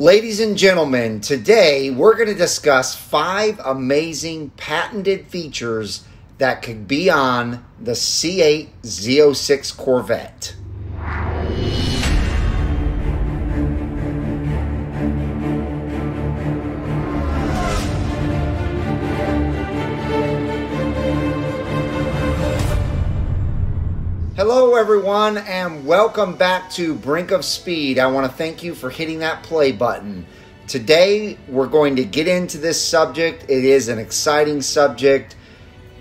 Ladies and gentlemen, today we're going to discuss 5 amazing patented features that could be on the C8 Z06 Corvette. Hello everyone and welcome back to Brink of Speed. I want to thank you for hitting that play button. Today we're going to get into this subject. It is an exciting subject.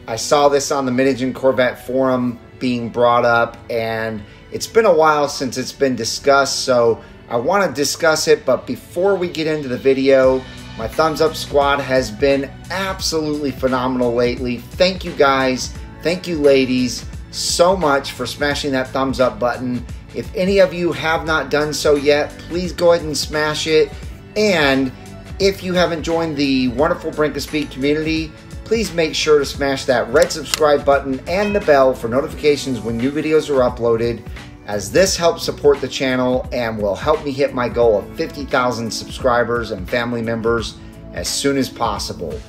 I saw this on the Mid-Engine Corvette forum being brought up, and it's been a while since it's been discussed, so I want to discuss it. But before we get into the video, my thumbs up squad has been absolutely phenomenal lately. Thank you guys, thank you ladies so much for smashing that thumbs up button. If any of you have not done so yet, please go ahead and smash it. And if you haven't joined the wonderful Brink of Speed community, please make sure to smash that red subscribe button and the bell for notifications when new videos are uploaded, as this helps support the channel and will help me hit my goal of 50,000 subscribers and family members as soon as possible.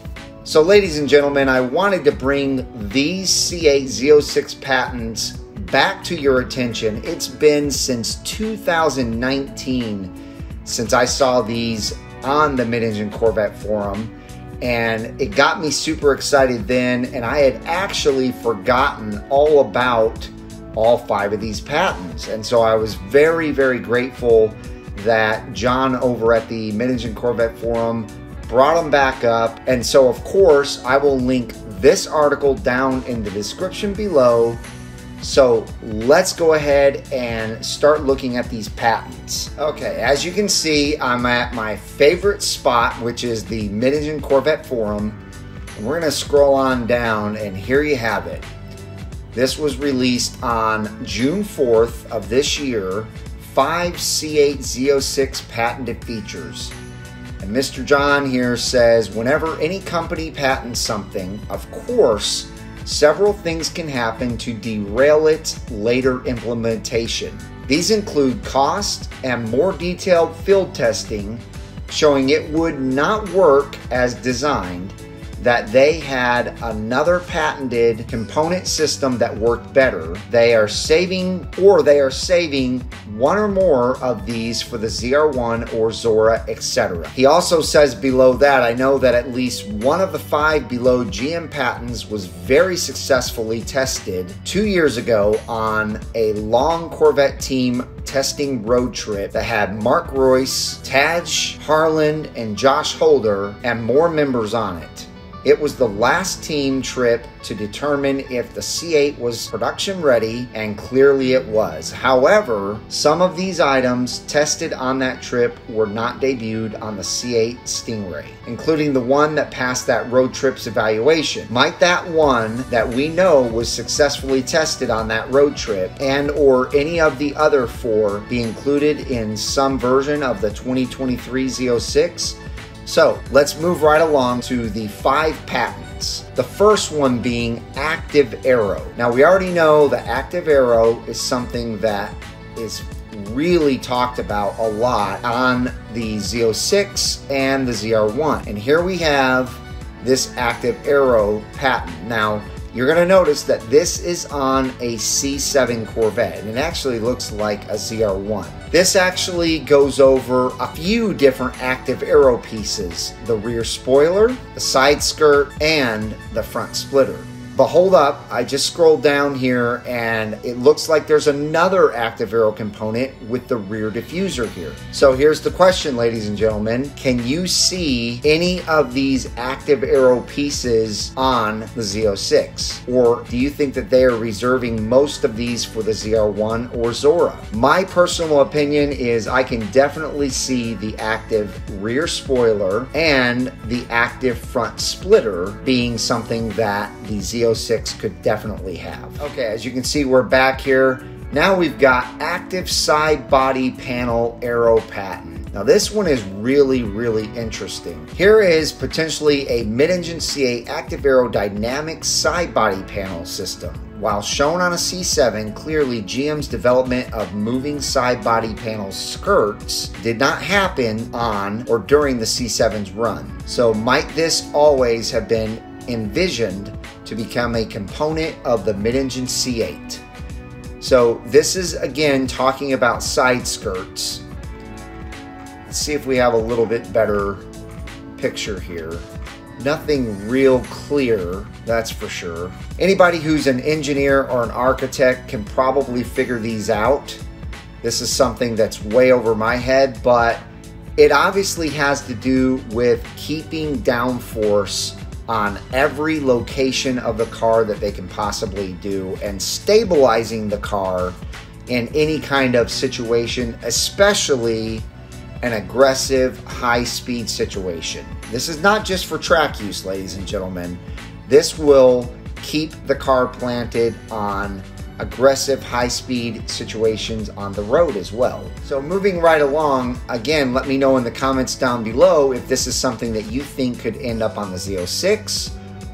So ladies and gentlemen, I wanted to bring these C8 Z06 patents back to your attention. It's been since 2019 since I saw these on the Mid-Engine Corvette forum, and it got me super excited then, and I had actually forgotten all about all 5 of these patents. And so I was very, very grateful that John over at the Mid-Engine Corvette forum brought them back up. And so of course I will link this article down in the description below. So let's go ahead and start looking at these patents. Okay, as you can see, I'm at my favorite spot, which is the Mid-Engine Corvette forum, and we're going to scroll on down, and here you have it. This was released on June 4th of this year. 5 C8 Z06 patented features. And Mr. John here says, whenever any company patents something, of course, several things can happen to derail its later implementation. These include cost and more detailed field testing showing it would not work as designed, that they had another patented component system that worked better. They are saving one or more of these for the ZR1 or Zora, etc. He also says below that, I know that at least one of the 5 below GM patents was very successfully tested 2 years ago on a long Corvette team testing road trip that had Mark Royce, Taj Harland, and Josh Holder, and more members on it. It was the last team trip to determine if the C8 was production ready, and clearly it was. However, some of these items tested on that trip were not debuted on the C8 Stingray, including the one that passed that road trip's evaluation. Might that one that we know was successfully tested on that road trip and or any of the other 4 be included in some version of the 2023 Z06? So let's move right along to the 5 patents. The first one being active aero. Now we already know that active aero is something that is really talked about a lot on the Z06 and the ZR1. And here we have this active aero patent. Now you're going to notice that this is on a C7 Corvette, and it actually looks like a ZR1. This actually goes over a few different active aero pieces: the rear spoiler, the side skirt, and the front splitter. But hold up, I just scrolled down here and it looks like there's another active aero component with the rear diffuser here. So here's the question, ladies and gentlemen. Can you see any of these active aero pieces on the Z06? Or do you think that they are reserving most of these for the ZR1 or Zora? My personal opinion is I can definitely see the active rear spoiler and the active front splitter being something that the Z06 could definitely have. Okay, as you can see, we're back here. Now we've got active side body panel aero patent. Now this one is really, really interesting. Here is potentially a mid-engine C8 active aero dynamic side body panel system. while shown on a C7, clearly GM's development of moving side body panel skirts did not happen on or during the C7's run. So might this always have been envisioned to become a component of the mid-engine C8? So this is again talking about side skirts. Let's see if we have a little bit better picture here. Nothing real clear, that's for sure. Anybody who's an engineer or an architect can probably figure these out. This is something that's way over my head, but it obviously has to do with keeping downforce on every location of the car that they can possibly do and stabilizing the car in any kind of situation, especially an aggressive high-speed situation. This is not just for track use, ladies and gentlemen. This will keep the car planted on aggressive high-speed situations on the road as well. So moving right along, again, let me know in the comments down below if this is something that you think could end up on the Z06,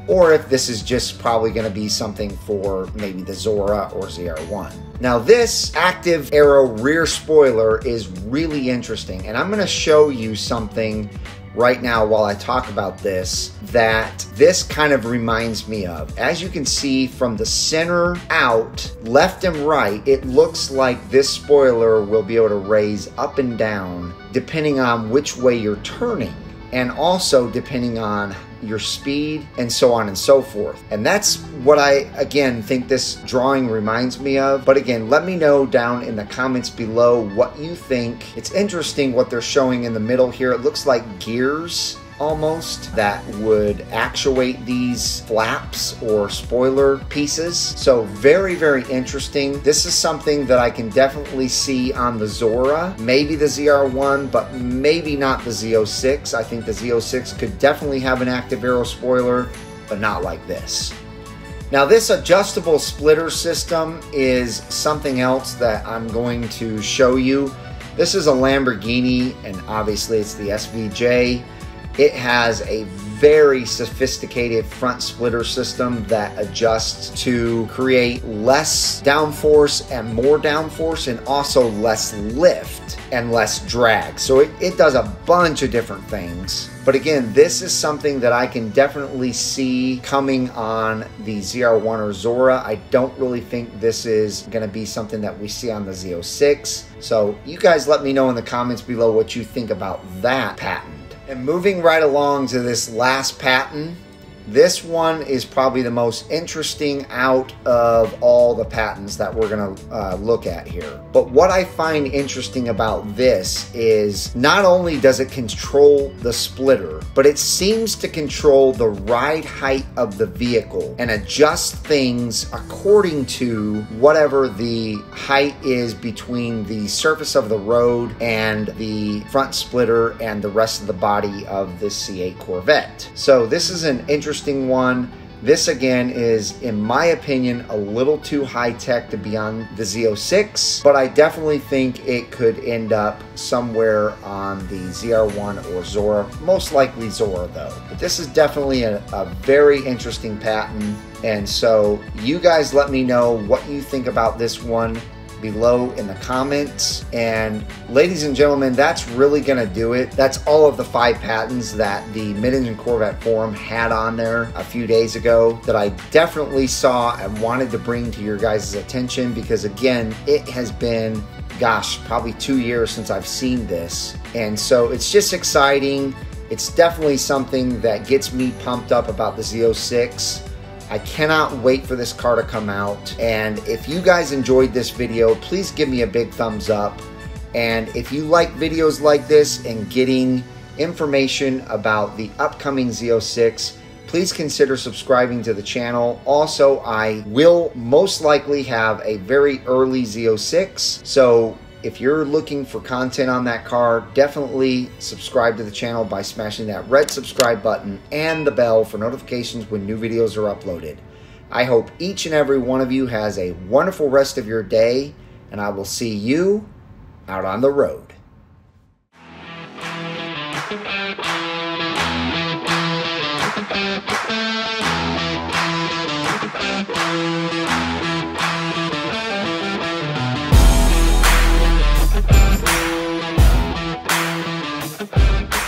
or if this is just probably going to be something for maybe the Zora or ZR1. Now this active Aero rear spoiler is really interesting, and I'm going to show you something right now while I talk about this that this kind of reminds me of. As you can see from the center out, left and right, it looks like this spoiler will be able to raise up and down depending on which way you're turning, and also depending on your speed and so on and so forth. And that's what I, again, think this drawing reminds me of. But again, let me know down in the comments below what you think. It's interesting what they're showing in the middle here. It looks like gears almost that would actuate these flaps or spoiler pieces. So very, very interesting. This is something that I can definitely see on the Zora, maybe the ZR1, but maybe not the Z06. I think the Z06 could definitely have an active Aero spoiler, but not like this. Now this adjustable splitter system is something else that I'm going to show you. This is a Lamborghini, and obviously it's the SVJ. It has a very sophisticated front splitter system that adjusts to create less downforce and more downforce, and also less lift and less drag. So it does a bunch of different things. But again, this is something that I can definitely see coming on the ZR1 or Zora. I don't really think this is going to be something that we see on the Z06. So you guys let me know in the comments below what you think about that patent. And moving right along to this last patent, this one is probably the most interesting out of all the patents that we're going to look at here. But what I find interesting about this is not only does it control the splitter, but it seems to control the ride height of the vehicle and adjust things according to whatever the height is between the surface of the road and the front splitter and the rest of the body of this C8 Corvette. So this is an interesting one. This again is, in my opinion, a little too high tech to be on the Z06, but I definitely think it could end up somewhere on the ZR1 or Zora, most likely Zora though. But this is definitely a very interesting patent, and so you guys let me know what you think about this one below in the comments. And ladies and gentlemen, that's really gonna do it. That's all of the 5 patents that the Mid-Engine Corvette forum had on there a few days ago that I definitely saw and wanted to bring to your guys' attention, because again, it has been, gosh, probably 2 years since I've seen this. And so it's just exciting. It's definitely something that gets me pumped up about the Z06. I cannot wait for this car to come out. And if you guys enjoyed this video, please give me a big thumbs up. And if you like videos like this and getting information about the upcoming Z06, please consider subscribing to the channel. Also, I will most likely have a very early Z06. So if you're looking for content on that car, definitely subscribe to the channel by smashing that red subscribe button and the bell for notifications when new videos are uploaded. I hope each and every one of you has a wonderful rest of your day, and I will see you out on the road. Bye.